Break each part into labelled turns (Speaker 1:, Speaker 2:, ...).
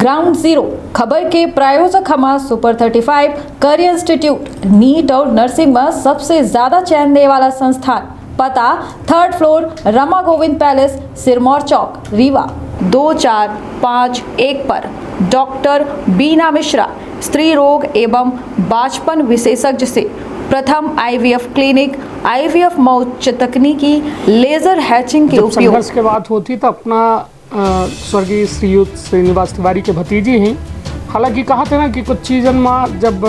Speaker 1: Ground zero खबर के प्रायोजक Hama super 35 career institute NEET और नर्सिंग में सबसे ज्यादा चयन देने वाला संस्थान। पता 3rd floor Rama Govind palace, Sirmour Chowk, Rewa 2451 पर। डॉक्टर बीना मिश्रा, स्त्री रोग एवं बांझपन विशेषज्ञ से प्रथम आईवीएफ क्लिनिक, आईवीएफ में उच्च तकनीकी लेजर हैचिंग के उपयोग।
Speaker 2: संघर्ष के बात होती तो अपना स्वर्गीय श्रीयुत श्रीनिवास तिवारी के भतीजी हैं। हालांकि कहा था ना कि कुछ चीज़न में जब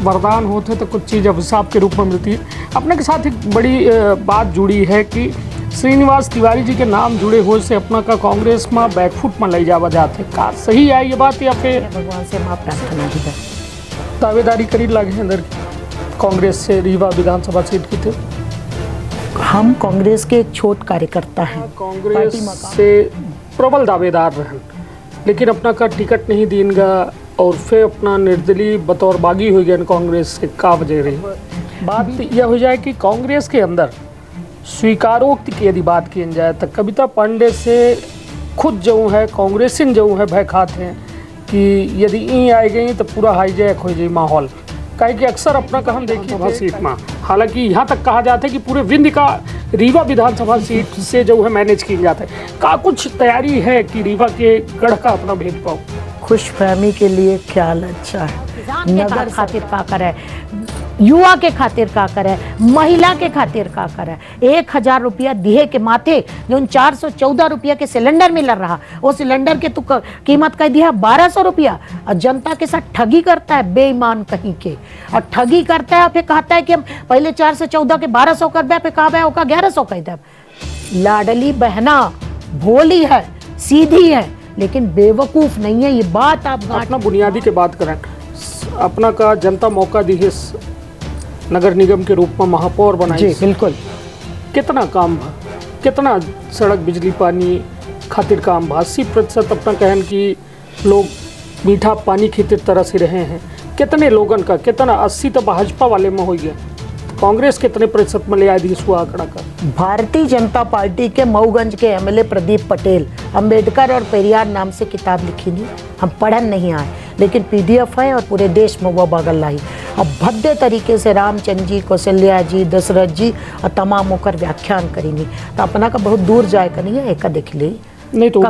Speaker 2: वरदान होते तो कुछ चीज़ अभिशाप के रूप में मिलती है। अपने के साथ एक बड़ी बात जुड़ी है कि श्रीनिवास तिवारी जी के नाम जुड़े हुए से अपना का कांग्रेस में बैकफुट में ले जावा जाते का सही है ये बात, या फिर
Speaker 3: भगवान से माँ प्रार्थना भी कर
Speaker 2: दावेदारी करी लगे अंदर कांग्रेस से रीवा विधानसभा सीट की थे।
Speaker 3: हम कांग्रेस के एक छोट कार्यकर्ता हैं,
Speaker 2: कांग्रेस से प्रबल दावेदार रहे, लेकिन अपना का टिकट नहीं देंगा और फिर अपना निर्दलीय बतौर बागी हो गया कांग्रेस से का वजह रही। बात यह हो जाए कि कांग्रेस के अंदर स्वीकारोक्ति की यदि बात की जाए तो कविता पांडे से खुद जो है कांग्रेसिन जो है भय खाते हैं कि यदि ई आई गई तो पूरा हाईजैक हो जाए माहौल। कहे कि अक्सर अपना का हम देखिए सीट में, हालांकि यहाँ तक कहा जाता है कि पूरे विंध्य का रीवा विधानसभा सीट से जो है मैनेज किया जाता है। का कुछ तैयारी है कि रीवा के गढ़ का अपना भेद पाओ?
Speaker 3: खुशफहमी के लिए ख्याल अच्छा है, नगर खातिर का करे, युवा के खातिर का करे, महिला के खातिर का करे। 1000 रुपया दिए के माथे जो 414 रुपया के सिलेंडर मिल रहा, वो सिलेंडर के तो कीमत कह दिया 1200 रुपया। और जनता के साथ ठगी करता है बेईमान कहीं के, और ठगी करता है फिर कहता है कि हम पहले 414 के 1200 कर दे, फिर कहा होगा 1100 कह दे। लाडली बहना भोली है, सीधी है, लेकिन बेवकूफ नहीं है। ये बात आप
Speaker 2: अपना बुनियादी के बात करें, अपना का जनता मौका दी है नगर निगम के रूप में महापौर बनाई।
Speaker 3: जी बिल्कुल।
Speaker 2: कितना काम भा, कितना सड़क बिजली पानी खातिर काम भा। 80% अपना कहन कि लोग मीठा पानी खातिर तरस ही रहे हैं। कितने लोगन का, कितना 80 तो भाजपा वाले में हो गया, कांग्रेस कितने प्रतिशत में ले आई दी हुआ आंकड़ा का?
Speaker 3: भारतीय जनता पार्टी के मऊगंज के एमएलए प्रदीप पटेल अंबेडकर और पेरियार नाम से किताब लिखी नहीं, हम पढ़न नहीं आए, लेकिन पीडीएफ है और पूरे देश में वो बगल लाई। अब भव्य तरीके से रामचंद्र जी, कौशल्या जी, दशरथ जी और तमाम होकर व्याख्यान करेंगी। तो अपना का बहुत दूर जाए का नहीं है, एक देख ली
Speaker 2: नहीं तो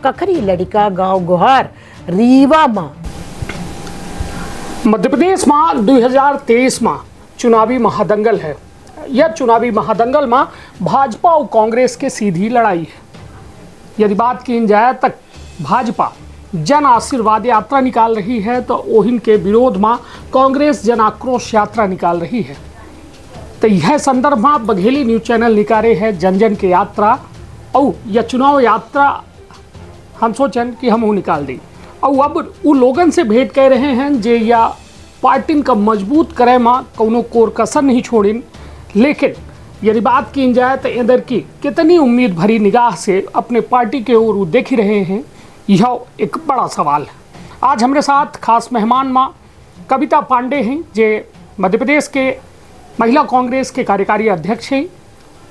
Speaker 3: कखरी लड़का गाँव गुहार रीवा माँ।
Speaker 2: मध्य प्रदेश में 2023 में चुनावी महादंगल है। यह चुनावी महादंगल में भाजपा और कांग्रेस के सीधी लड़ाई है। यदि बात की जाए तक भाजपा जन आशीर्वाद यात्रा निकाल रही है तो ओहिन के विरोध में कांग्रेस जन आक्रोश यात्रा निकाल रही है। तो यह संदर्भ में बघेली न्यूज चैनल निकाले है जन जन के यात्रा, और यह चुनाव यात्रा हम सोचन कि हम वो निकाल दी। और अब वो लोगन से भेंट कह रहे हैं जे या पार्टी का मजबूत करे में कोनो कोर कसर नहीं छोड़िन। लेकिन यदि बात की जाए तो इधर की कितनी उम्मीद भरी निगाह से अपने पार्टी के ओर देख रहे हैं, यह एक बड़ा सवाल है। आज हमारे साथ खास मेहमान माँ कविता पांडे हैं, जे मध्य प्रदेश के महिला कांग्रेस के कार्यकारी अध्यक्ष हैं।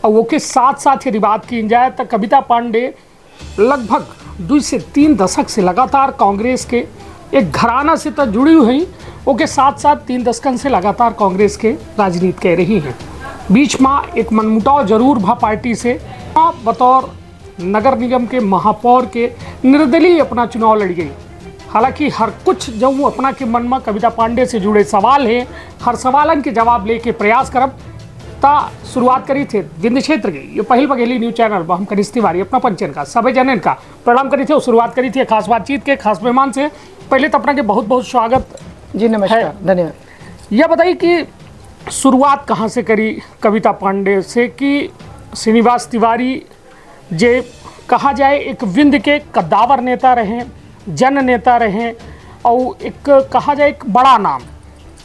Speaker 2: और वो के साथ साथ यदि बात की जाए तो कविता पांडे लगभग 2 से 3 दशक से लगातार कांग्रेस के एक घराना से तो जुड़ी हुई हैं, वो के साथ साथ 3 दशकन से लगातार कांग्रेस के राजनीति कह रही हैं। बीच में एक मनमुटाव जरूर भा पार्टी से, बतौर नगर निगम के महापौर के निर्दलीय अपना चुनाव लड़ गई। हालांकि हर कुछ जो अपना के मन में कविता पांडे से जुड़े सवाल है, हर सवालन के जवाब लेके प्रयास करब। ता शुरुआत करी थे विंध्य क्षेत्र की ये पहल बघेली न्यूज चैनल पर हम कनिष्ठ तिवारी अपना पंचन का सभी जनन का प्रणाम करी थे और शुरुआत करी थी खास बातचीत के खास मेहमान से। पहले तो अपना के बहुत बहुत स्वागत
Speaker 3: जी, नमस्कार, धन्यवाद।
Speaker 2: यह बताइए कि शुरुआत कहाँ से करी कविता पांडे से कि श्रीनिवास तिवारी जे कहा जाए एक विंध्य के कद्दावर नेता रहे, जन नेता रहे, और एक कहा जाए एक बड़ा नाम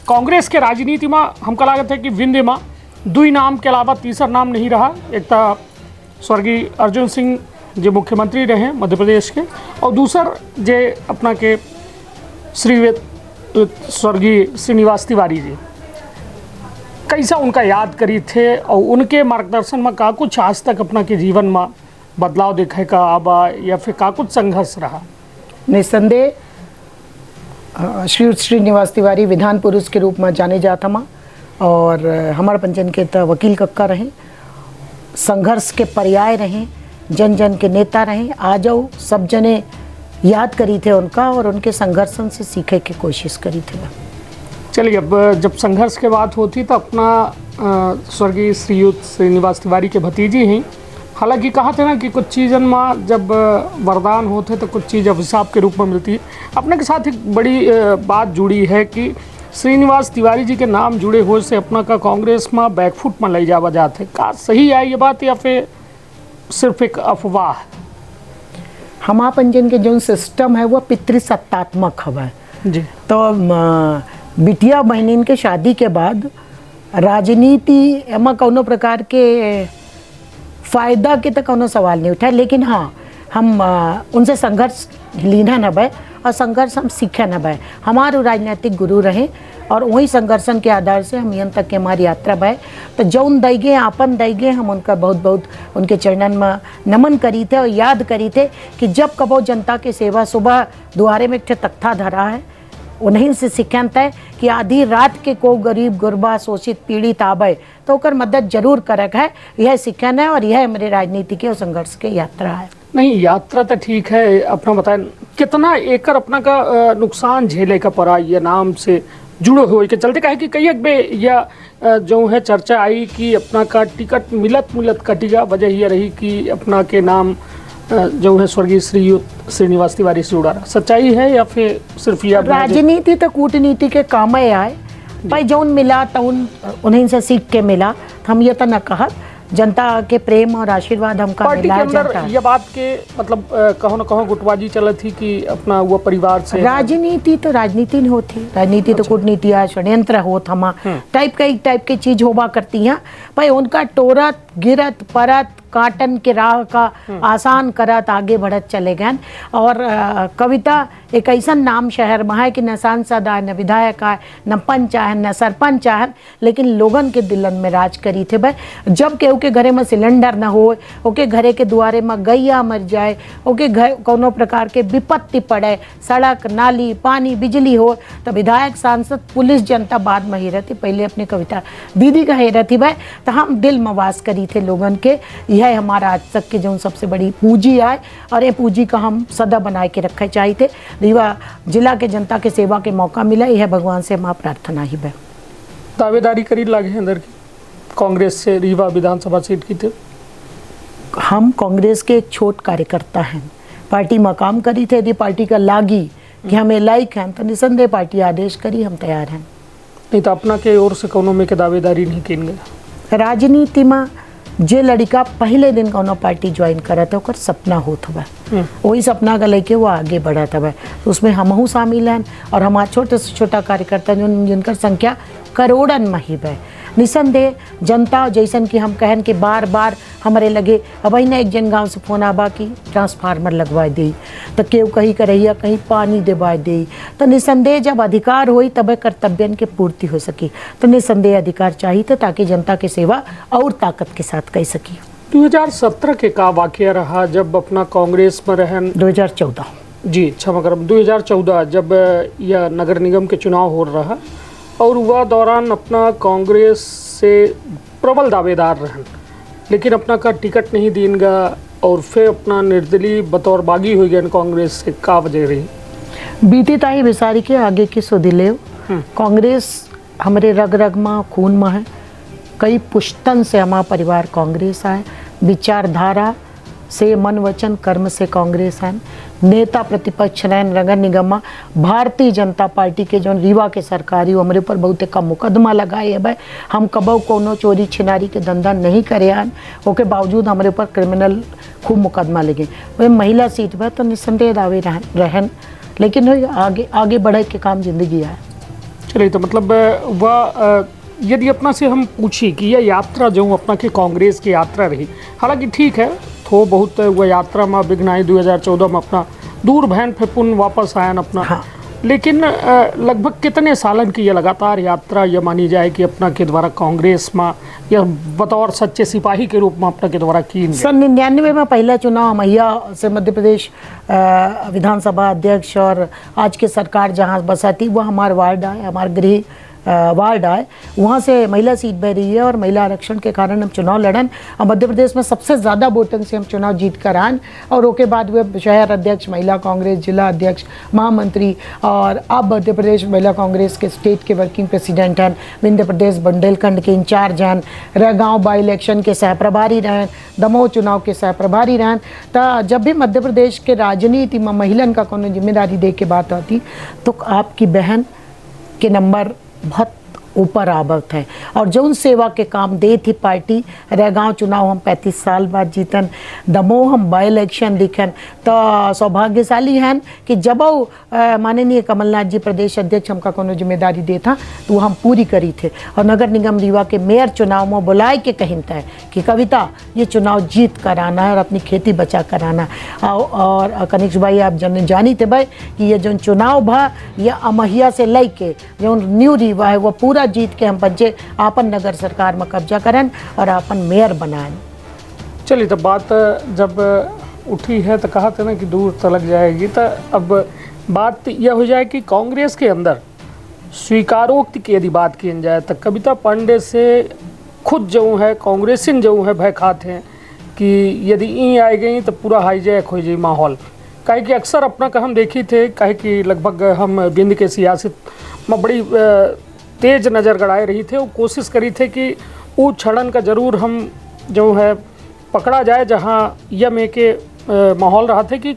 Speaker 2: कांग्रेस के राजनीति में हमको लागत है कि विंध्य में 2 नाम के अलावा तीसरा नाम नहीं रहा। एक तो स्वर्गीय अर्जुन सिंह जो मुख्यमंत्री रहे मध्य प्रदेश के, और दूसर जे अपना के स्वर्गीय श्रीनिवास तिवारी जी। कैसा उनका याद करी थे और उनके मार्गदर्शन में का कुछ आज तक अपना के जीवन में बदलाव देखे का आबा या फिर का कुछ संघर्ष रहा?
Speaker 3: निस्संदेह श्री श्रीनिवास तिवारी विधान पुरुष के रूप में जाने जाता माँ और हमारे पंचन के तो वकील कक्का रहे, संघर्ष के पर्याय रहे, जन जन के नेता रहे। आ जाओ सब जने याद करी थे उनका और उनके संघर्षन से सीखे की कोशिश करी थे।
Speaker 2: चलिए, अब जब संघर्ष की बात होती तो अपना स्वर्गीय श्रीयुत श्रीनिवास तिवारी के भतीजी हैं। हालांकि कहा था ना कि कुछ चीज़न में जब वरदान होते तो कुछ चीज़ अभिशाप के रूप में मिलती है। अपने के साथ एक बड़ी बात जुड़ी है कि श्रीनिवास तिवारी जी के नाम जुड़े हुए से अपना का कांग्रेस में बैकफुट में ले जावा जाते। का सही है ये बात या फिर सिर्फ एक अफवाह?
Speaker 3: हमारा पंजन के जो सिस्टम है वो पितृसत्तात्मक हवा
Speaker 2: जी।
Speaker 3: तो बिटिया बहनिन के शादी के बाद राजनीति एमा कौनो प्रकार के फायदा के तो कोनो सवाल नहीं उठा, लेकिन हाँ हम उनसे संघर्ष लीना न बे और संघर्ष हम सीखे न बे। हमारे राजनीतिक गुरु रहे और वही संघर्षन के आधार से हम यहाँ तक के हमारी यात्रा बे। तो जौन दैगे आपन दैगे हम उनका बहुत बहुत उनके चरणन में नमन करी थे और याद करी थे कि जब कबो जनता के सेवा सुबह दुआरे में एक तख्ता धरा है, उन्हीं से सिखांत है कि आधी रात के को गरीब गुरबा शोषित पीड़ित आबे तो ओकर मदद जरूर करक है। यह सिखान है और यह मेरे राजनीति के और संघर्ष के यात्रा है।
Speaker 2: नहीं, यात्रा तो ठीक है, अपना बताएं कितना एकड़ अपना का नुकसान झेले का पड़ा ये नाम से जुड़े हुए के चलते। कहे कि कई बे या जो है चर्चा आई कि अपना का टिकट मिलत कटिगा, वजह यह रही कि अपना के नाम जो है स्वर्गीय श्रीयुत श्रीनिवास तिवारी से जुड़ा रहा। सच्चाई है या फिर सिर्फ यह?
Speaker 3: राजनीति तो कूटनीति के काम आए भाई, जौन मिला तो उन्हीं से सीख के मिला। हम ये तो न कहा जनता के प्रेम और आशीर्वाद हमका
Speaker 2: पार्टी
Speaker 3: मिला।
Speaker 2: के अंदर ये बात के मतलब कहो न कहो गुटबाजी चलत थी कि अपना वो परिवार से
Speaker 3: राजनीति तो राजनीति नहीं होती, राजनीति तो कूटनीति है, षड्यंत्र होत हमा टाइप की चीज होबा करती हैं भाई। उनका टोरत गिरत परत काटन के राह का आसान करत आगे बढ़त चले गए। और कविता एक ऐसा नाम शहर में है कि न सांसद है, न विधायक है, न पंच है, न सरपंच है, लेकिन लोगन के दिलन में राज करी थे भाई। जब केहू के घरे में सिलेंडर न हो, ओके घरे के दुआरे में गैया मर जाए, ओके घर कोनो प्रकार के विपत्ति पड़े, सड़क नाली पानी बिजली हो, तो विधायक सांसद पुलिस जनता बाद में ही रहती। पहले अपनी कविता दीदी कहे रहती भाई, तो हम दिल में वास करी थे लोगन के। यह हमारा आज तक के जो सबसे बड़ी पूंजी है और ये पूंजी का हम सदा बनाए के रखे चाहिए थे। रीवा जिला के जनता के सेवा के मौका मिला, यह भगवान से हमारा प्रार्थना ही है।
Speaker 2: दावेदारी करी लागे अंदर की कांग्रेस से रीवा विधानसभा सीट की थे।
Speaker 3: हम कांग्रेस के एक छोट कार्यकर्ता हैं, पार्टी मकाम करी थे। यदि पार्टी का लागी कि हमें लाइक हैं तो निसंदेह पार्टी आदेश करी, हम तैयार हैं।
Speaker 2: नहीं तो अपना के ओर से कोनो में के दावेदारी नहीं किन गया।
Speaker 3: राजनीति में जे लड़का पहले दिन कोनो पार्टी ज्वाइन करा था ओकर सपना होत हुआ, वही सपना का लेके वो आगे बढ़ा था। तो उसमें हमहू शामिल हैं और हमारा छोटे से छोटा कार्यकर्ता जिनकर संख्या करोड़न में ही है। निसंदेह जनता जैसन कि हम कहन कि बार बार हमारे लगे अब न एक जन गांव से फोन आबा कि ट्रांसफार्मर लगवा दी, तो केव कहीं करैया कहीं पानी देवा दी। तो निसंदेह जब अधिकार होई तब कर्तव्यन के पूर्ति हो सकी। तो निसंदेह अधिकार चाहिए था ताकि जनता की सेवा और ताकत के साथ कर सकी।
Speaker 2: 2017 के का वाकया रहा जब अपना कांग्रेस में रहन?
Speaker 3: 2014
Speaker 2: जी, क्षमा करब, 2014 जब यह नगर निगम के चुनाव हो रहा और वह दौरान अपना कांग्रेस से प्रबल दावेदार रहन, लेकिन अपना का टिकट नहीं दीनगा और फिर अपना निर्दलीय बतौर बागी हो गया कांग्रेस से। का वजह रही?
Speaker 3: बीती ताही बिसारी के आगे की सुधिलेव। कांग्रेस हमारे रग रग में खून में है। कई पुश्तन से हमारा परिवार कांग्रेस है। विचारधारा से मन वचन कर्म से कांग्रेस है। नेता प्रतिपक्ष रहन नगर निगम में भारतीय जनता पार्टी के जो रीवा के सरकारी हमारे ऊपर बहुत कम मुकदमा लगाए है भाई। हम कबो कोनो चोरी छिनारी के धंधा नहीं करे हैं, ओके बावजूद हमारे ऊपर क्रिमिनल खूब मुकदमा लगे। वह महिला सीट पर तो निसंदेह दावे रहन, लेकिन आगे बढ़े के काम जिंदगी है।
Speaker 2: चलिए, तो मतलब वह यदि अपना से हम पूछी कि यह यात्रा जो अपना के कांग्रेस की यात्रा रही, हालांकि ठीक है थो बहुत वह यात्रा में विघ्न आई 2014 में अपना दूर बहन फिर पुनः वापस आयन अपना। लेकिन लगभग कितने सालन की ये लगातार यात्रा ये मानी जाए कि अपना के द्वारा कांग्रेस में या बतौर सच्चे सिपाही के रूप में अपना के द्वारा की
Speaker 3: सन 99 में पहला चुनाव मैया से मध्य प्रदेश विधानसभा अध्यक्ष और आज की सरकार जहाँ बसाती वह हमारा वार्ड है, हमारा गृह वार्ड है, वहाँ से महिला सीट बह रही है और महिला आरक्षण के कारण हम चुनाव लड़न और मध्य प्रदेश में सबसे ज़्यादा वोटन से हम चुनाव जीत कर आन और उसके बाद वे शहर अध्यक्ष, महिला कांग्रेस जिला अध्यक्ष, महामंत्री और अब मध्य प्रदेश महिला कांग्रेस के स्टेट के वर्किंग प्रेसिडेंट हैं, विंध्य प्रदेश बुंदेलखंड के इंचार्ज हैं, रगांव बाई इलेक्शन के सहप्रभारी रहें, दमोह चुनाव के सहप्रभारी रहें। तो जब भी मध्य प्रदेश के राजनीति में महिलन का कोनो जिम्मेदारी दे के बात आती तो आपकी बहन के नंबर बहुत ऊपर आवत है और जौन सेवा के काम दे थी पार्टी। रगांव चुनाव हम 35 साल बाद जीतन, दमोह हम बाई इलेक्शन दिखन, तो सौभाग्यशाली हैं कि जब माननीय कमलनाथ जी प्रदेश अध्यक्ष हमका कोनो जिम्मेदारी दे था तो हम पूरी करी थे और नगर निगम रीवा के मेयर चुनाव में बुलाए के कहता है कि कविता ये चुनाव जीत कर आना है और अपनी खेती बचा कर आना। और कनिष्ठ भाई आप जानी थे भाई कि ये जो चुनाव भा ये अमहिया से लई के जो न्यू रीवा है वो पूरा जीत के हम बच्चे आपन नगर सरकार में कब्जा करें और आपन मेयर बनाएं।
Speaker 2: चलिए, तब बात जब उठी है तो कहा था ना कि दूर तलक जाएगी, तो अब बात यह हो जाए कि कांग्रेस के अंदर स्वीकारोक्ति की यदि बात की जाए तो कविता पांडे से खुद जो है कांग्रेसिन जो है भय खाते हैं कि यदि ई आ गई तो पूरा हाईजैक हो जाए माहौल। कहे कि अक्सर अपना का हम देखी थे, कहे कि लगभग हम बिंद के सियासत में बड़ी तेज नज़र गड़ाए रही थे, वो कोशिश करी थे कि वो क्षण का जरूर हम जो है पकड़ा जाए जहाँ यह में के माहौल रहा थे कि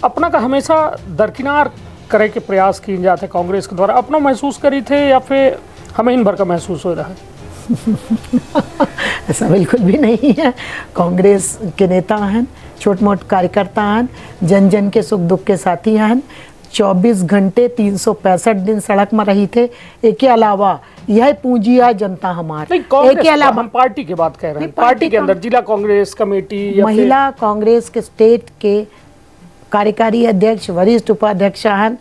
Speaker 2: अपना का हमेशा दरकिनार करे के प्रयास किए जाते कांग्रेस के द्वारा। अपना महसूस करी थे या फिर हमें इन भर का महसूस हो रहा है?
Speaker 3: ऐसा बिल्कुल भी नहीं है। कांग्रेस के नेता हैं, छोट मोट कार्यकर्ता हैं, जन जन के सुख दुख के साथी हैं, 24 घंटे 365 दिन सड़क में रही थे। एक के अलावा यह पूंजी है जनता हमारे।
Speaker 2: एक के अलावा हम पार्टी की बात कह रहे हैं, पार्टी के अंदर जिला कांग्रेस कमेटी या
Speaker 3: महिला कांग्रेस के स्टेट के कार्यकारी अध्यक्ष, वरिष्ठ उपाध्यक्ष हैं,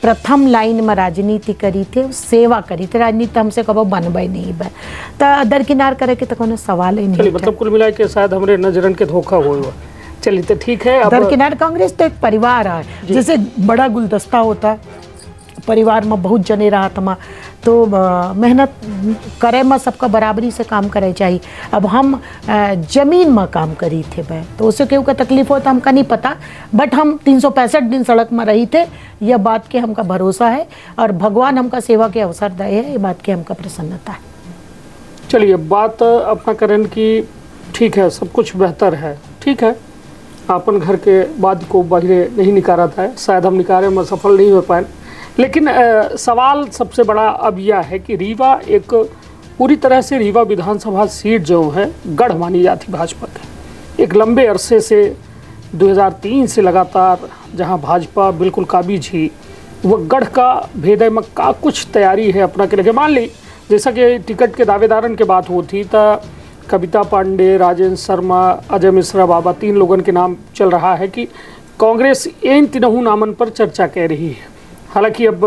Speaker 3: प्रथम लाइन में राजनीति करी थे, सेवा करी थे। राजनीति हमसे कबो बनबे नहीं बे तो दरकिनार करे के तो कोनो सवाल ही नहीं।
Speaker 2: मतलब कुल मिला के शायद हमारे नजरन के धोखा हुआ। चलिए तो ठीक है। अब
Speaker 3: दरकिनार कांग्रेस तो एक परिवार है, जैसे बड़ा गुलदस्ता होता परिवार में बहुत जने रहा था तो मेहनत करे में सबका बराबरी से काम करे चाहिए। अब हम जमीन में काम करी थे भाई तो उससे क्यों का तकलीफ होता हमका नहीं पता, बट हम 365 दिन सड़क में रही थे, यह बात के हमका भरोसा है और भगवान हमका सेवा के अवसर दे है, ये बात की हमका प्रसन्नता है।
Speaker 2: चलिए, बात अपना करें कि ठीक है सब कुछ बेहतर है, ठीक है अपन घर के बाद को बाहर नहीं निकाला था, शायद हम निकाले में सफल नहीं हो पाए, लेकिन सवाल सबसे बड़ा अब यह है कि रीवा एक पूरी तरह से रीवा विधानसभा सीट जो है गढ़ मानी जाती भाजपा की। एक लंबे अरसे से 2003 से लगातार जहां भाजपा बिल्कुल काबिज ही, वह गढ़ का भेदय में का कुछ तैयारी है अपना के लगे। मान ली जैसा कि टिकट के दावेदारन के बात होती तो कविता पांडे, राजेंद्र शर्मा, अजय मिश्रा बाबा, 3 लोगों के नाम चल रहा है कि कांग्रेस इन तीनों नामन पर चर्चा कर रही है। हालांकि अब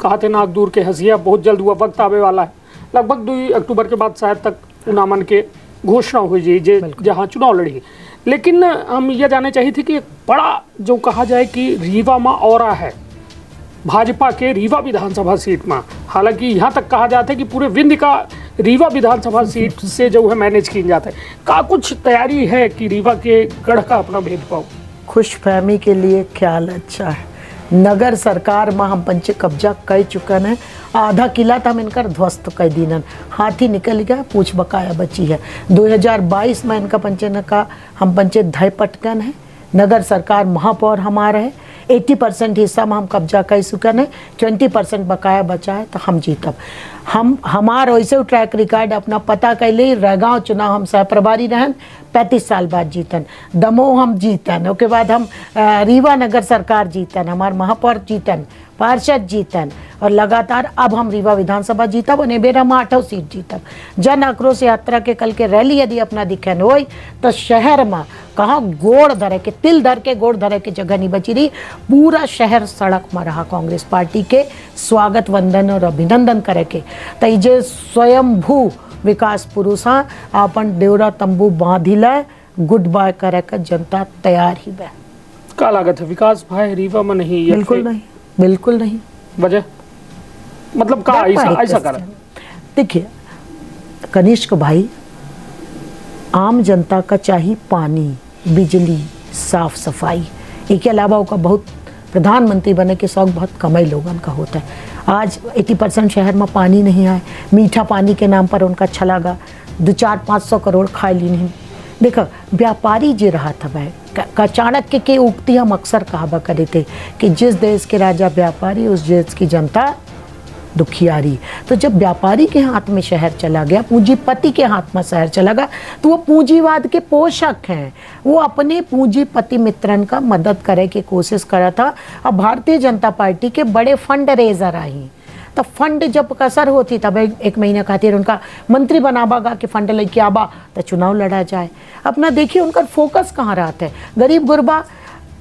Speaker 2: कहा थे नाग दूर के हंसिया, बहुत जल्द हुआ वक्त आवे वाला है, लगभग 2 अक्टूबर के बाद शायद तक नामन के घोषणा हो जाए जहाँ चुनाव लड़ी। लेकिन हम यह जानना चाहिए थे कि एक बड़ा जो कहा जाए कि रीवा में औरा है भाजपा के रीवा विधानसभा सीट में, हालांकि यहाँ तक कहा जाता है कि पूरे विंध्य का रीवा विधानसभा सीट से जो है मैनेज किया जाता है। का कुछ तैयारी है कि रीवा के गढ़ का अपना भेदभाव?
Speaker 3: खुशफहमी के लिए ख्याल अच्छा है। नगर सरकार में हम पंचे कब्जा कर चुकन है, आधा किला तो हम इनका ध्वस्त कर दीनन, हाथी निकल गया, पूछ बकाया बची है। 2022 में इनका पंचे न का हम पंचे धय पटकन है, नगर सरकार महापौर हमारा है, 80% हिस्सा में हम कब्जा कर चुकन है, 20% बकाया बचा है तो हम जीतब। हम हमार वैसे ट्रैक रिकॉर्ड अपना पता कैले, रगांव चुनाव हम सहप्रभारी रहन, 35 साल बाद जीतन, दमोह हम जीतन, उसके बाद हम रीवा नगर सरकार जीतन, हमार महापौर जीतन पार्षद जीतन और लगातार अब हम रीवा विधानसभा जीतब और बेर हम 8 सीट जीतब। जन आक्रोश यात्रा के कल के रैली यदि अपना दिखन हो तो शहर में कहाँ गोड़ धरे के तिल धर के गोड़ धरे के जगह नहीं बची रही। पूरा शहर सड़क में रहा कांग्रेस पार्टी के स्वागत वंदन और अभिनंदन करे के। तो जे स्वयंभू विकास पुरुष अपन डेवरा तंबू बांधिल गुड बाय करे का जनता तैयार ही बे।
Speaker 2: का लागत है विकास भाई रीवा में नहीं?
Speaker 3: बिल्कुल नहीं, बिल्कुल नहीं।
Speaker 2: वजह मतलब का ऐसा कर?
Speaker 3: देखिए कनिष्क भाई, आम जनता का चाहिए पानी, बिजली, साफ सफाई। इसके अलावा उनका बहुत प्रधानमंत्री बने के शौक बहुत कम ही लोगन का होता है। आज 80% शहर में पानी नहीं आए, मीठा पानी के नाम पर उनका छलागा 200-500 करोड़ खाए ली नहीं। देखो व्यापारी जे रहा था भाई का चाणक्य के उक्ति हम अक्सर कहा करे थे कि जिस देश के राजा व्यापारी उस देश की जनता दुखियारी। तो जब व्यापारी के हाथ में शहर चला गया, पूंजीपति के हाथ में शहर चला गया, तो वो पूंजीवाद के पोषक हैं। वो अपने पूंजीपति मित्रन का मदद करे की कोशिश करा था। अब भारतीय जनता पार्टी के बड़े फंड रेजर आई, तो फंड जब कसर होती तब एक महीने खातिर उनका मंत्री बनाबागा कि फंड लेके आबा तो चुनाव लड़ा जाए। अपना देखिए उनका फोकस कहाँ रहता है। गरीब गुरबा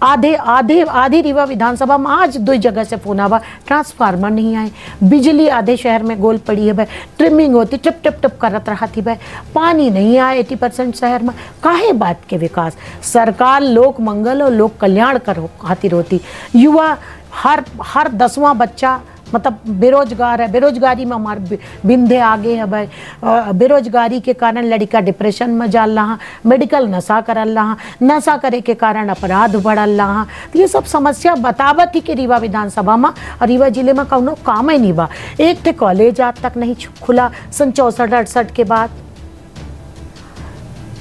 Speaker 3: आधी रीवा विधानसभा में आज 2 जगह से फोन आवा, ट्रांसफार्मर नहीं आए, बिजली आधे शहर में गोल पड़ी है भाई, ट्रिमिंग होती टिप टिप टिप करत रहा थी भाई, पानी नहीं आए 80% शहर में। काहे बात के विकास? सरकार लोक मंगल और लोक कल्याण कर खातिर होती। युवा हर 10वां बच्चा मतलब बेरोजगार है। बेरोजगारी में हमारे बिंदे आगे है भाई। बेरोजगारी के कारण लड़का डिप्रेशन में जा रहा, मेडिकल नशा कर रहा, नशा करे के कारण अपराध बढ़ल रहा। तो ये सब समस्या बतावत ही कि रीवा विधानसभा में और रीवा जिले में कौनो काम ही नहीं बा। एक थे कॉलेज आज तक नहीं खुला सन 64-68 के बाद।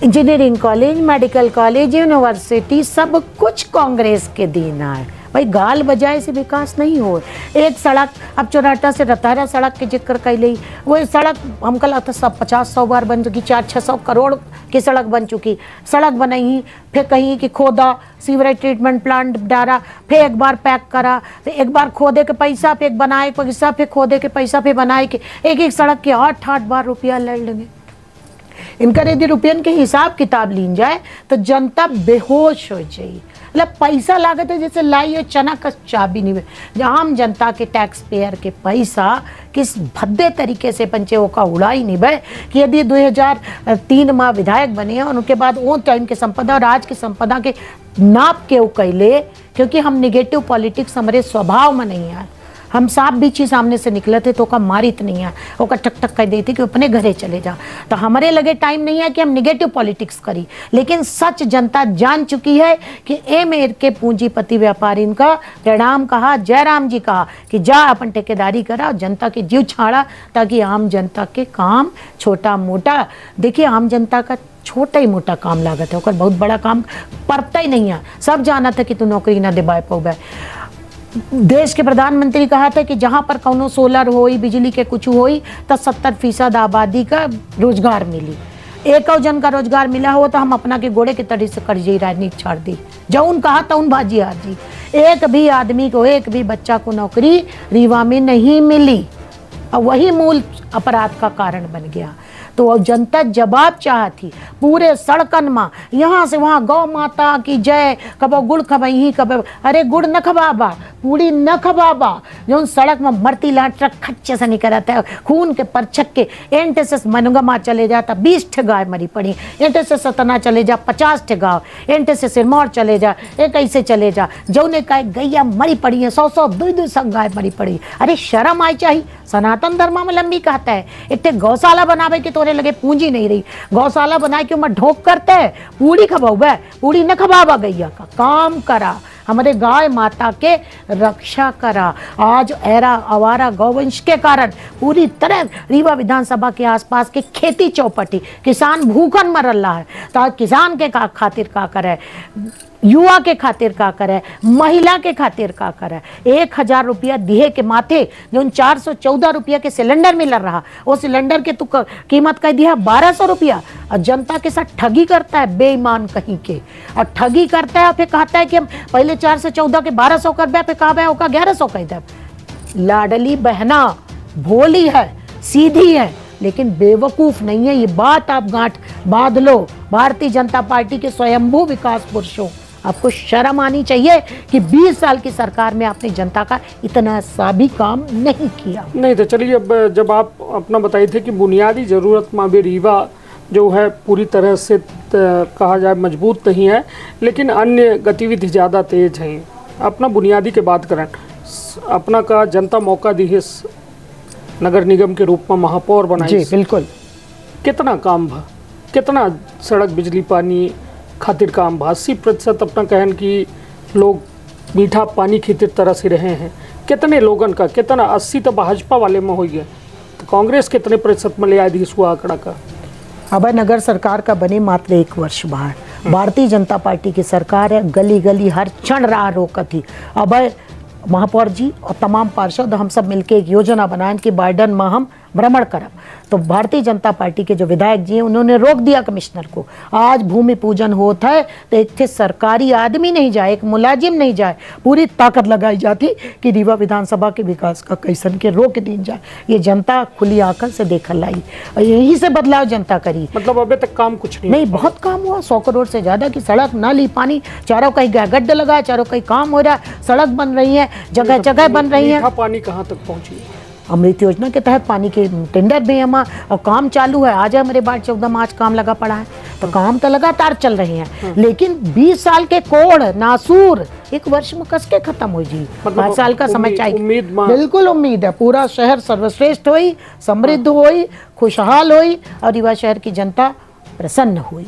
Speaker 3: Engineering college, medical college, university सब कुछ कांग्रेस के दिन है भाई। गाल बजाए से विकास नहीं हो। एक सड़क अब चौराटा से रतारा सड़क के जिक्र कैली, वो सड़क हमको लगता सब 50-100 बार बन चुकी, 400-600 करोड़ की सड़क बन चुकी। सड़क बनाई फिर कहीं कि खोदा, सीवरेज ट्रीटमेंट प्लांट डारा, फिर एक बार पैक करा, फिर एक बार खोदे के पैसा, फिर बनाए पैसा, फिर खोदे के पैसा, फिर बनाए के एक सड़क के 8-8 बार रुपया ले लेंगे। इनका यदि रुपयन के हिसाब किताब लीन जाए तो जनता बेहोश हो जाए। मतलब पैसा लागत है जैसे लाई और चना का चाबी नहीं। आम जनता के टैक्स पेयर के पैसा किस भद्दे तरीके से पंचे का उड़ाई नहीं भाई कि यदि 2003 में विधायक बने हैं और उनके बाद वो टाइम के संपदा और आज की संपदा के नाप के वो कैले, क्योंकि हम निगेटिव पॉलिटिक्स हमारे स्वभाव में नहीं है। हम सांप बीची सामने से निकले थे तो का मारित नहीं है, वो का टक टक कह देती कि अपने घरे चले जा। तो हमारे लगे टाइम नहीं है कि हम निगेटिव पॉलिटिक्स करी, लेकिन सच जनता जान चुकी है कि ए मेर के पूंजीपति व्यापारी का प्रणाम कहा, जयराम जी कहा कि जा अपन ठेकेदारी करा, जनता के जीव छाड़ा, ताकि आम जनता के काम छोटा मोटा, देखिए आम जनता का छोटा ही मोटा काम लागत है, बहुत बड़ा काम पड़ता ही नहीं है। सब जाना था कि तू नौकरी ना दिवाए पाओ। देश के प्रधानमंत्री कहा था कि जहाँ पर कौनो सोलर होई, बिजली के कुछ होई तो 70% आबादी का रोजगार मिली। एक और जन का रोजगार मिला हो तो हम अपना के घोड़े के तरी से कर्जी राजनीति छाड़ दी। जौन कहा था उन बाजी हार जी। एक भी आदमी को, एक भी बच्चा को नौकरी रीवा में नहीं मिली और वही मूल अपराध का कारण बन गया। तो जनता जवाब चाहती पूरे सड़कन में, यहाँ से वहाँ गौ माता की जय, कबो गुड़ खबई, कबो अरे गुड़ न खबाबा, पूड़ी न खबाबा। जो सड़क में मरती लाट ट्रक खच्चे से निकलता है, खून के परछक के एंटे से मनगमा चले जाता 20 ठे गाय मरी पड़ी, एंटे से सतना चले जा 50 ठे गाँव, एंटे से सिरमौर चले जा, एक ऐसे चले जा, जौने का गैया मरी पड़ी है, 100-100 200 गाय मरी पड़ी। अरे शर्म आई चाहिए। सनातन धर्म में लंबी कहता है इतने गौशाला बनावे के तोरे लगे पूंजी नहीं रही, गौशाला बनाए के मैं ढोक करते है, पूड़ी खबाऊ बे, पूड़ी न खबावा गैया का काम करा, हमारे गाय माता के रक्षा करा। आज एरा आवारा गौवंश के कारण पूरी तरह रीवा विधानसभा के आसपास के खेती चौपटी, किसान भूखन मर रहा है। तो किसान के खातिर का करे, युवा के खातिर का करे, महिला के खातिर का करे। 1000 रुपया दिए के माथे जो 414 रुपया के सिलेंडर मिल रहा, वो सिलेंडर के तू कीमत कह दिया 1200 रुपया। और जनता के साथ ठगी करता है बेईमान कहीं के, और ठगी करता है फिर कहता है कि हम पहले 414 के 1200 कर बे, फिर कहा 1100 कह दे। लाडली बहना भोली है, सीधी है, लेकिन बेवकूफ नहीं है। ये बात आप गांठ बांध लो। भारतीय जनता पार्टी के स्वयंभू विकास पुरुषों, आपको शर्म आनी चाहिए कि 20 साल की सरकार में आपने जनता का इतना सा भी काम नहीं किया।
Speaker 2: नहीं तो चलिए, अब जब आप अपना बताए थे कि बुनियादी ज़रूरत में भी रीवा जो है पूरी तरह से कहा जाए मजबूत नहीं है, लेकिन अन्य गतिविधि ज़्यादा तेज हैं। अपना बुनियादी के बात करें, अपना का जनता मौका दी है नगर निगम के रूप में महापौर बनाई।
Speaker 3: जी बिल्कुल।
Speaker 2: कितना काम भा, कितना सड़क बिजली पानी खातिर काम भा। 80% अपना कहन कि लोग मीठा पानी खातिर तरस ही रहे हैं। कितने लोगन का, कितना 80 तो भाजपा वाले में हो गया, तो कांग्रेस कितने प्रतिशत में ले आई थी इस आंकड़ा का?
Speaker 3: अब नगर सरकार का बने मात्र 1 वर्ष बाहर भारतीय जनता पार्टी की सरकार है। गली गली हर क्षण राह रोकत थी। अब महापौर जी और तमाम पार्षद हम सब मिलके एक योजना बनाएं कि बाइडन में हम भ्रमण करब। तो भारतीय जनता पार्टी के जो विधायक जी हैं उन्होंने रोक दिया कमिश्नर को। आज भूमि पूजन होता है तो एक थे सरकारी आदमी नहीं जाए, एक मुलाजिम नहीं जाए, पूरी ताकत लगाई जाती कि रीवा विधानसभा के विकास का कैसन के रोक दी जाए। ये जनता खुली आंखों से देखल लाई और यहीं से बदलाव जनता करी।
Speaker 2: मतलब अभी तक काम कुछ नहीं
Speaker 3: बहुत काम हुआ। 100 करोड़ से ज्यादा की सड़क, नाली, पानी, चारों कहीं गड्ढे लगा, चारों कहीं काम हो रहा है, सड़क बन रही है, जगह जगह बन रही है।
Speaker 2: मीठा पानी कहाँ तक पहुँची?
Speaker 3: अमृत योजना के तहत पानी के टेंडर भी हम और काम चालू है। आज हमारे बाद 14 मार्च काम लगा पड़ा है, तो काम तो लगातार चल रहे हैं। लेकिन 20 साल के कोड़ नासूर 1 वर्ष में कस के खत्म हो जी। 5 साल का समय चाहिए। बिल्कुल उम्मीद है पूरा शहर सर्वश्रेष्ठ हुई, समृद्ध हुई, खुशहाल हुई और रीवा शहर की जनता प्रसन्न हुई।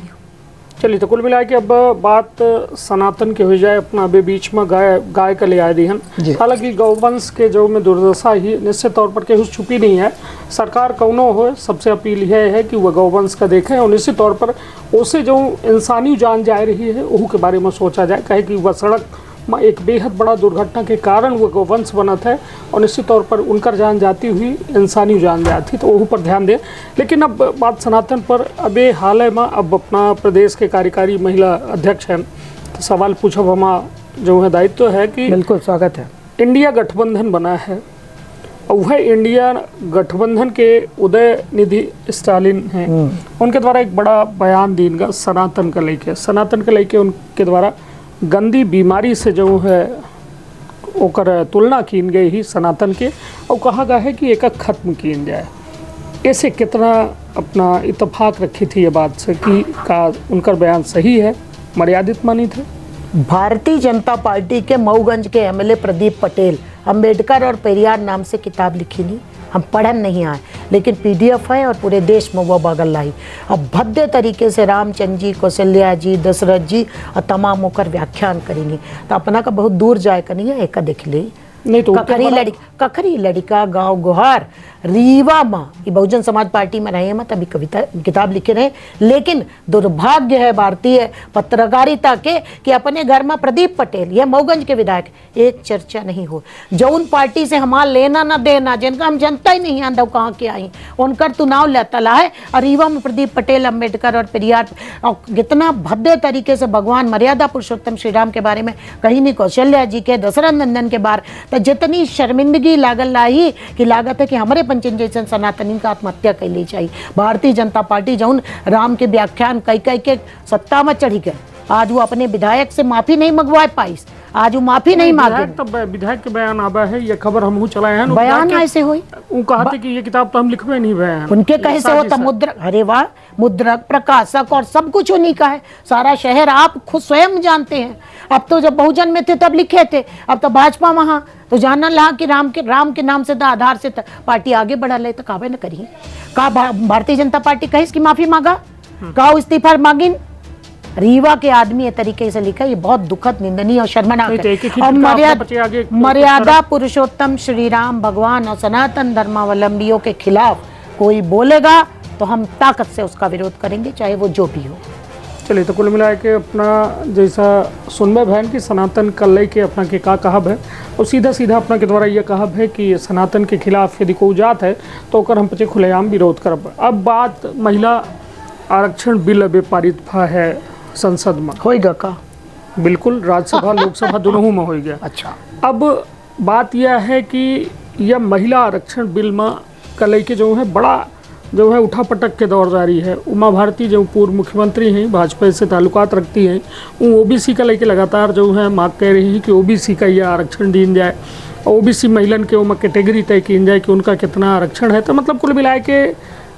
Speaker 2: चलिए, तो कुल मिला के अब बात सनातन के हो जाए। अपना अभी बीच में गाय का ले आए दी हम। हालांकि गौवंश के जो में दुर्दशा ही निश्चित तौर पर केहू छुपी नहीं है। सरकार कौनो हो, सबसे अपील यह है कि वह गौवंश का देखें और निश्चित तौर पर उसे जो इंसानी जान जा रही है वह के बारे में सोचा जाए। कहे कि वह सड़क में एक बेहद बड़ा दुर्घटना के कारण वो गौवंश बना था और निश्चित तौर पर उनकर जान जाती हुई इंसानी जान जाती, तो वह पर ध्यान दें। लेकिन अब बात सनातन पर। अबे हाल में अब अपना प्रदेश के कार्यकारी महिला अध्यक्ष हैं, तो सवाल पूछब हमारा जो है दायित्व है कि
Speaker 3: बिल्कुल स्वागत है।
Speaker 2: इंडिया गठबंधन बना है और वह इंडिया गठबंधन के उदयनिधि स्टालिन हैं, उनके द्वारा एक बड़ा बयान दीनगा सनातन का लेके उनके द्वारा गंदी बीमारी से जो है ओकर तुलना की गई ही सनातन के, और कहा गया है कि एक खत्म की जाए। ऐसे कितना अपना इत्तेफाक रखी थी ये बात से कि का उनका बयान सही है, मर्यादित मानी थे?
Speaker 3: भारतीय जनता पार्टी के मऊगंज के एमएलए प्रदीप पटेल अंबेडकर और पेरियार नाम से किताब लिखी नहीं, हम पढ़न नहीं आए, लेकिन पीडीएफ है और पूरे देश में वो बगल लाई। अब भद्दे तरीके से रामचंद्र जी, कौशल्या जी, दशरथ जी और तमाम होकर व्याख्यान करेंगे, तो अपना का बहुत दूर जाए का नहीं है। एक देख ले
Speaker 2: नहीं तो
Speaker 3: कखरी लड़का गांव गुहार रीवा माँ की बहुजन समाज पार्टी में रहे मत अभी कविता किताब लिखे रहे। लेकिन दुर्भाग्य है भारतीय पत्रकारिता के कि अपने घर में प्रदीप पटेल यह मऊगंज के विधायक एक चर्चा नहीं हो। जो उन पार्टी से हमारा लेना ना देना, जिनका हम जनता ही नहीं आंदा कहाँ के आई, उनकर चुनाव लेता है। और रीवा में प्रदीप पटेल, अम्बेडकर और पेरियार और कितना भद्दे तरीके से भगवान मर्यादा पुरुषोत्तम श्री राम के बारे में कहीं नहीं, कौशल्या जी के, दशरथ नंदन के बारे, तो जितनी शर्मिंदगी लागल लाई कि लागत है कि हमारे पंचन जैसन सनातनी का आत्महत्या कर ली चाहिए। भारतीय जनता पार्टी जौन राम के व्याख्यान कई के सत्ता में चढ़ी गए, आज वो अपने विधायक से माफी नहीं मंगवा पाई, आज वो माफी नहीं मांगे।
Speaker 2: तब विधायक के बयान आवा है, ये खबर हम चलाए हैं।
Speaker 3: बयान ऐसे हुई
Speaker 2: वो कहते कि ये किताब तो हम लिखवे नहीं बयान,
Speaker 3: उनके कहे से होता मुद्रक, अरे वाह, मुद्रक, प्रकाशक और सब कुछ उन्हीं का है। सारा शहर आप खुद स्वयं जानते हैं। अब तो जब बहुजन में थे तब लिखे थे, अब तो भाजपा वहाँ तो जानना लगा कि राम के नाम से तो आधार से पार्टी आगे बढ़ा ले, तो काबे न करिए। का भारतीय जनता पार्टी कहे इसकी माफी मांगा, का इस्तीफा मांगिन। रीवा के आदमी ये तरीके से लिखा, ये बहुत दुखद, निंदनीय और शर्मनाक है। और मर्यादा पुरुषोत्तम श्री राम भगवान और सनातन धर्मावलंबियों के खिलाफ कोई बोलेगा तो हम ताकत से उसका विरोध करेंगे, चाहे वो जो भी हो।
Speaker 2: चलिए, तो कुल मिला के अपना जैसा सुनबे बहन की सनातन कल के अपना के का कहब है, और सीधा सीधा अपना के द्वारा यह कहब है कि सनातन के खिलाफ यदि कोई जात है तो ओकर हम पचे खुलेआम विरोध करब। अब बात महिला आरक्षण बिल अभी पारित भा है संसद में,
Speaker 3: होएगा का?
Speaker 2: बिल्कुल, राज्यसभा लोकसभा दोनों में हो गया।
Speaker 3: अच्छा,
Speaker 2: अब बात यह है कि यह महिला आरक्षण बिल में कल के जो है बड़ा जो है उठापटक के दौर जारी है। उमा भारती जो पूर्व मुख्यमंत्री हैं, भाजपा से ताल्लुकात रखती हैं, वो ओबीसी का लेके लगातार जो है मांग कह रही हैं कि ओबीसी का यह आरक्षण दिया जाए, ओबीसी महिलन के उमा कैटेगरी तय की जाए कि उनका कितना आरक्षण है। तो मतलब कुल मिला के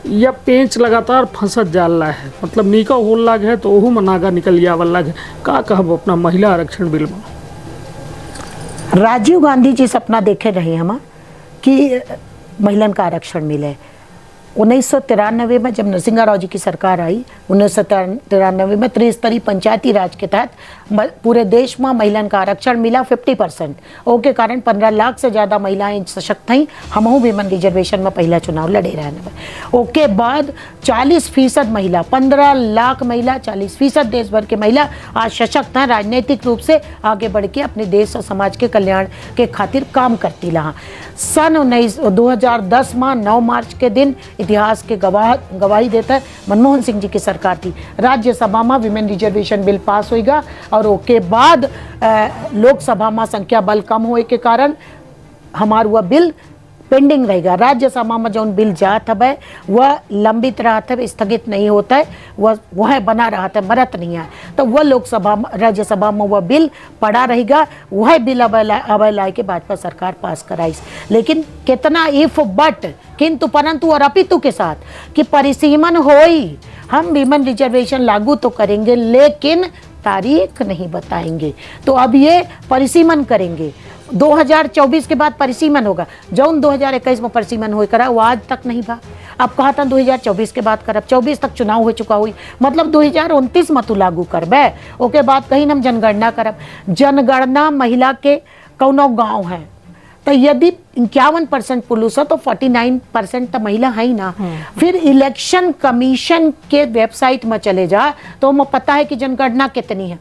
Speaker 2: यह पेंच लगातार फंसत जाल रहा है। मतलब नीका होल लाग है तो ओहू में नागा निकल जावल लाग है। का कहब अपना महिला आरक्षण बिल में?
Speaker 3: राजीव गांधी जी सपना देखे रहे हम कि महिलन का आरक्षण मिले। 1993 में जब नरसिंहा राव जी की सरकार आई, 1993 में त्रिस्तरीय पंचायती राज के तहत पूरे देश में महिलाओं का आरक्षण मिला 50%। ओके कारण 15 लाख से ज़्यादा महिलाएं सशक्त थीं। हमहू विमेन रिजर्वेशन में पहला चुनाव लड़े रहे। ओके बाद 40% महिला, 15 लाख महिला, 40% देश भर के महिला आज सशक्त हैं, राजनीतिक रूप से आगे बढ़ के अपने देश और समाज के कल्याण के खातिर काम करती रहा। सन 2010 में 9 मार्च के दिन इतिहास के गवाही देता है मनमोहन सिंह जी की सरकार थी। राज्यसभा में विमेन रिजर्वेशन बिल पास होगा और उसके बाद लोकसभा में संख्या बल कम होए के कारण हमारा वह बिल पेंडिंग रहेगा। राज्यसभा में जो बिल जात है वह लंबित रहा था, स्थगित नहीं होता है, वह बना रहा था, मरत नहीं है। तो वह लोकसभा राज्यसभा में वह बिल पड़ा रहेगा। वह बिल अब लाए के भाजपा सरकार पास कराई। लेकिन कितना इफ बट किंतु परंतु और अपितु के साथ कि परिसीमन होई, हम विमेन रिजर्वेशन लागू तो करेंगे लेकिन तारीख नहीं बताएंगे। तो अब ये परिसीमन करेंगे। 2024 के बाद परिसीमन होगा। जौन 2021 में परिसीमन हो करा वो आज तक नहीं बा। अब कहा था 2024 के बाद करब, 24 तक चुनाव हो चुका हुई, मतलब 2029 में तू लागू करबे। ओके बाद कहीं हम जनगणना करब। जनगणना महिला के कौनो गांव है तो यदि 51% पुरुष है तो 49% तो महिला है ही ना। फिर इलेक्शन कमीशन के वेबसाइट में चले जा तो हमें पता है कि जनगणना कितनी है।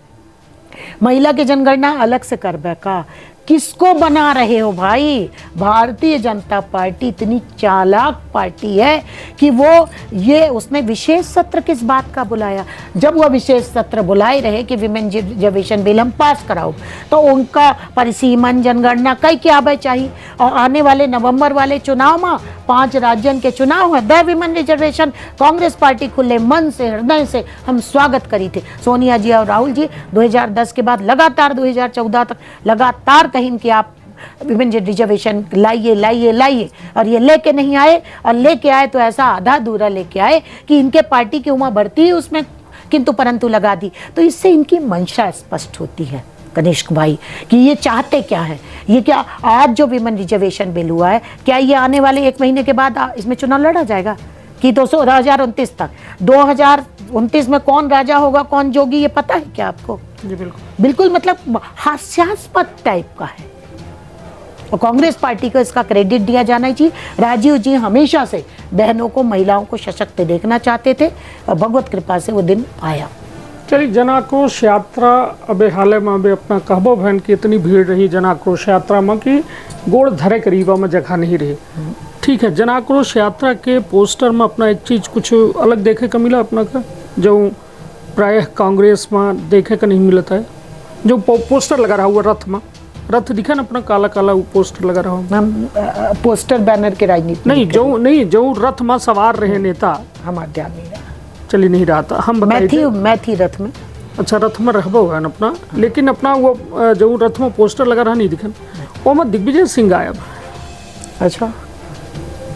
Speaker 3: महिला की जनगणना अलग से करबे का? किसको बना रहे हो भाई? भारतीय जनता पार्टी इतनी चालाक पार्टी है कि वो ये उसने विशेष सत्र किस बात का बुलाया? जब वह विशेष सत्र बुलाए रहे कि विमेन रिजर्वेशन बिल हम पास कराओ तो उनका परिसीमन जनगणना कई क्या आवे चाहिए। और आने वाले नवंबर वाले चुनाव में 5 राज्यों के चुनाव है। The women reservation Congress party खुले मन से हृदय से हम स्वागत करी थे। सोनिया जी और राहुल जी 2010 के बाद लगातार 2014 तक लगातार कहीं कि आप विमेन रिजर्वेशन लाइए लाइए लाइए, और ये लेके नहीं आए। और लेके आए तो ऐसा आधा अधूरा लेके आए कि इनके पार्टी की उम्र बढ़ती है उसमें किंतु परंतु लगा दी। तो इससे इनकी मंशा स्पष्ट होती है कनिष्क भाई कि ये चाहते क्या है। ये क्या आज जो विमेन रिजर्वेशन बिल हुआ है, क्या ये आने वाले 1 महीने के बाद इसमें चुनाव लड़ा जाएगा कि 2029 तक? 2029 में कौन राजा होगा कौन जोगी ये पता है क्या आपको?
Speaker 2: जी बिल्कुल
Speaker 3: बिल्कुल, मतलब हास्यास्पद टाइप का है। और कांग्रेस पार्टी को इसका क्रेडिट दिया जाना चाहिए। राजीव जी हमेशा से बहनों को, महिलाओं को सशक्त देखना चाहते थे और भगवत कृपा से वो दिन आया।
Speaker 2: चलिए, जन आक्रोश यात्रा अबे हाल में अबे अपना कहबो बहन की इतनी भीड़ रही जन आक्रोश यात्रा में कि गोड़ धरे करीबा में जगह नहीं रही। ठीक है, जन आक्रोश यात्रा के पोस्टर में अपना एक चीज़ कुछ अलग देखे का मिला अपना का, जो प्रायः कांग्रेस में देखे का नहीं मिलता है। जो पोस्टर लगा रहा हुआ रथ में, रथ दिखा ना अपना काला काला वो पोस्टर लगा रहा हूँ।
Speaker 3: पोस्टर बैनर के राजनीति
Speaker 2: नहीं जो रथ में सवार रहे नेता
Speaker 3: हमारा ध्यान नहीं रहा।
Speaker 2: चलिए नहीं रहा था, हम बताइए।
Speaker 3: मैं थी रथ में।
Speaker 2: अच्छा, रथ में रहबो है अपना, लेकिन अपना वो जो रथ में पोस्टर लगा रहा नहीं दिखन, वो में दिग्विजय सिंह गायब।
Speaker 3: अच्छा,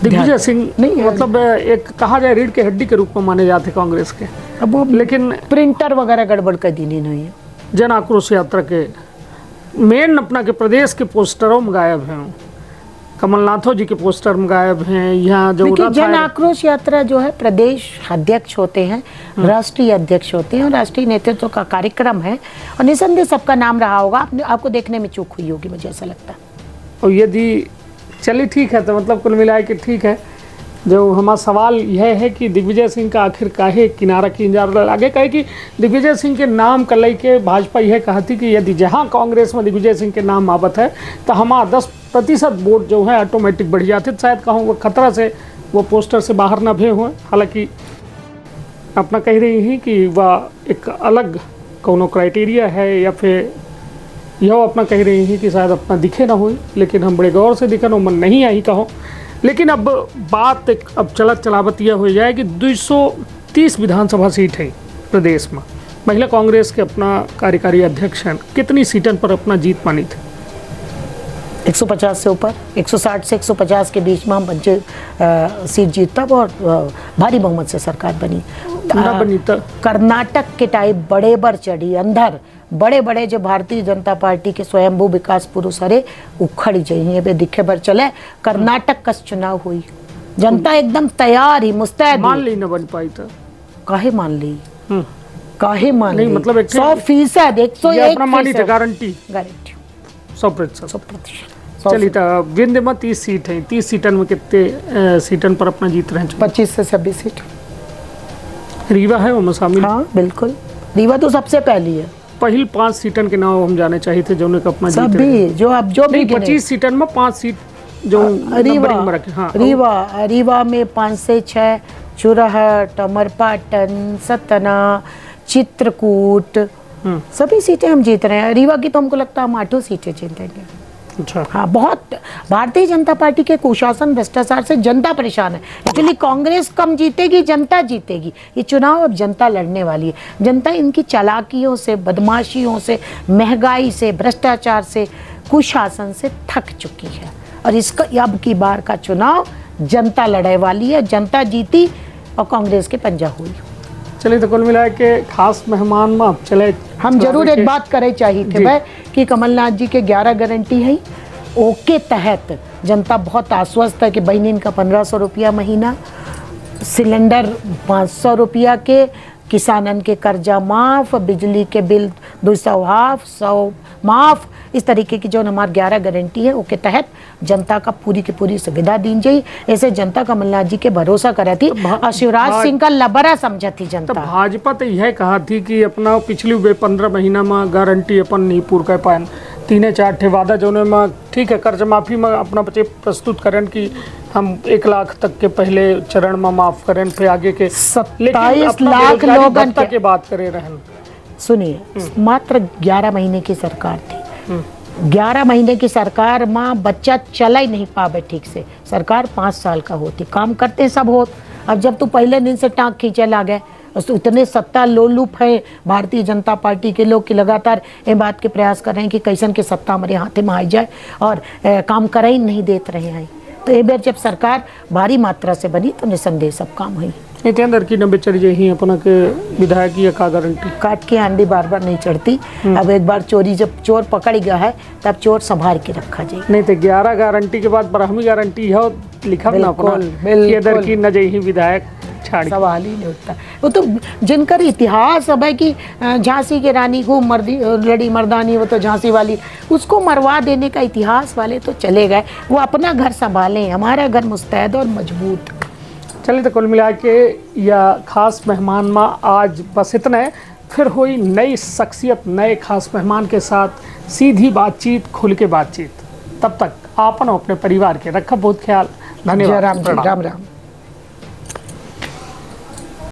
Speaker 2: दिग्विजय सिंह नहीं, मतलब एक कहा जाए रीढ़ के हड्डी के रूप में माने जाते कांग्रेस के।
Speaker 3: अब वो
Speaker 2: लेकिन
Speaker 3: प्रिंटर वगैरह गड़बड़ कर दी नहीं है।
Speaker 2: जन आक्रोश यात्रा के मेन अपना के प्रदेश के पोस्टरों में गायब हैं। कमलनाथो जी के पोस्टर में गायब हैं। यहाँ जो
Speaker 3: जन आक्रोश यात्रा जो है प्रदेश अध्यक्ष होते हैं, राष्ट्रीय अध्यक्ष होते हैं और राष्ट्रीय नेतृत्व का कार्यक्रम है और निसंदेह सबका नाम रहा होगा। आपको देखने में चूक हुई होगी, मुझे ऐसा लगता है।
Speaker 2: और यदि चलिए ठीक है, तो मतलब कुल मिलाए कि ठीक है। जो हमारा सवाल यह है कि दिग्विजय सिंह का आखिर काहे किनारा की इंजार आगे कहे कि दिग्विजय सिंह के नाम कर लेके भाजपा यह कहती कि यदि जहां कांग्रेस में दिग्विजय सिंह के नाम आवत है तो हमारा 10% वोट जो है ऑटोमेटिक बढ़ जाते। शायद कहूँ वो खतरा से वो पोस्टर से बाहर ना भे हुए। हालांकि अपना कह रही हैं कि वह एक अलग कोनो क्राइटेरिया है या फिर यह अपना कह रही हैं कि शायद अपना दिखे ना हो, लेकिन हम बड़े गौर से दिखन मन नहीं आई कहो। लेकिन अब बात एक अब चलत चलावत यह हो जाए कि 230 विधानसभा सीट है प्रदेश में। महिला कांग्रेस के अपना कार्यकारी अध्यक्ष हैं, कितनी सीटन पर अपना जीत मानी थी?
Speaker 3: 150 से ऊपर, 160 से 150 के बीच में हम पंचे सीट जीतता और भारी बहुमत से सरकार बनी।
Speaker 2: ना बनी तो
Speaker 3: कर्नाटक के टाइप बड़े बर चढ़ी अंदर बड़े बड़े जो भारतीय जनता पार्टी के स्वयंभू विकास पुरुष हरे उखड़ जाइए बे दिखे भर चले। कर्नाटक का चुनाव हुई, जनता एकदम तैयार ही मुस्तैद
Speaker 2: मान ली न बन पाई तो
Speaker 3: काहे मान ली, काहे मान
Speaker 2: नहीं
Speaker 3: ली,
Speaker 2: मतलब
Speaker 3: 100%, 101%
Speaker 2: मानी थे गारंटी
Speaker 3: गारंटी
Speaker 2: 100%। चलिए तो विंध्य में 30 सीट है, 30 सीटन में कितने सीटन पर अपना जीत रहे हैं?
Speaker 3: 25 से 26 सीट।
Speaker 2: रीवा है उनमें शामिल?
Speaker 3: हाँ बिल्कुल, रीवा तो सबसे पहली है।
Speaker 2: पहली 5 सीटन के नाम हम जाने चाहिए थे जो ने अपना जीत
Speaker 3: सब
Speaker 2: रहे हैं।
Speaker 3: भी जो अब जो भी
Speaker 2: 25 सीटन में 5 सीट जो नंबरिंग में रखे। हाँ
Speaker 3: रीवा में 5 से 6 चुरहट, अमरपाटन, सतना, चित्रकूट सभी सीटें हम जीत रहे हैं। रीवा की तो हमको लगता है हम 8 सीटें जीतेंगे।
Speaker 2: अच्छा
Speaker 3: हाँ, बहुत भारतीय जनता पार्टी के कुशासन भ्रष्टाचार से जनता परेशान है। एक्चुअली कांग्रेस कम जीतेगी, जनता जीतेगी। ये चुनाव अब जनता लड़ने वाली है। जनता इनकी चालाकियों से, बदमाशियों से, महंगाई से, भ्रष्टाचार से, कुशासन से थक चुकी है और इसका अब की बार का चुनाव जनता लड़ने वाली है। जनता जीती और कांग्रेस के पंजा हुई।
Speaker 2: चलिए तो कुल मिला के खास मेहमान में अब चले
Speaker 3: हम जरूर एक बात करे चाहिए थे भाई कि कमलनाथ जी के 11 गारंटी है, ओके तहत जनता बहुत आश्वस्त है कि बहनीन का 1500 रुपया महीना, सिलेंडर 500 रुपया के, किसानन के कर्जा माफ, बिजली के बिल 200 हाफ, 100 माफ। इस तरीके की जो हमारे 11 गारंटी है उसके तहत जनता का पूरी की पूरी सुविधा दी जाई। ऐसे जनता कमलनाथ जी के भरोसा करा थी और शिवराज सिंह का लबरा समझा थी जनता।
Speaker 2: तो भाजपा तो यह कहा थी कि अपना पिछली 15 महीना में गारंटी अपन नहीं पूर कर पाए, 3-4 ठे वादा जो में ठीक है कर्ज माफी में अपना बच्चे प्रस्तुत करें कि हम 1 लाख तक के पहले चरण में माफ करें, फिर आगे के
Speaker 3: 27 लाख लोगों
Speaker 2: के बात करे रहन।
Speaker 3: सुनिए, मात्र 11 महीने की सरकार थी। 11 महीने की सरकार माँ बच्चा चला ही नहीं पावे ठीक से। सरकार 5 साल का होती, काम करते सब होत। अब जब तू पहले दिन से टाँग खींचे ला गए, तो उतने सत्ता लोलुप है भारतीय जनता पार्टी के लोग कि लगातार ये बात के प्रयास कर रहे हैं कि कैसन के सत्ता हमारे हाथे में आ जाए और काम कर ही नहीं देते रहे हैं। तो ये बार जब सरकार भारी मात्रा से बनी तो निसंदेह सब काम हुई।
Speaker 2: इतने अंदर की नब्बे चढ़ जाही अपना के विधायक की का गारंटी
Speaker 3: काट के आंडी बार बार नहीं चढ़ती। अब एक बार चोरी जब चोर पकड़ गया है तब चोर संभाल के रखा जाए।
Speaker 2: नहीं तो 11 गारंटी के बाद ब्राह्मी गारंटी है लिखा ना अपना इधर की न जही विधायक छाड़
Speaker 3: सवाल ही नहीं उठता। वो तो जिनकर इतिहास अब है कि झांसी के रानी को लड़ी मर्दानी, वो तो झांसी वाली, उसको मरवा देने का इतिहास वाले तो चले गए। वो अपना घर संभालें, हमारा घर मुस्तैद और मजबूत।
Speaker 2: चलिए तो कुल मिला के या खास मेहमान में आज बस इतना है। फिर हुई नई शख्सियत नए खास मेहमान के साथ सीधी बातचीत, खुल के बातचीत। तब तक आपन अपने परिवार के रखा बहुत ख्याल। धन्यवाद।
Speaker 3: राम राम।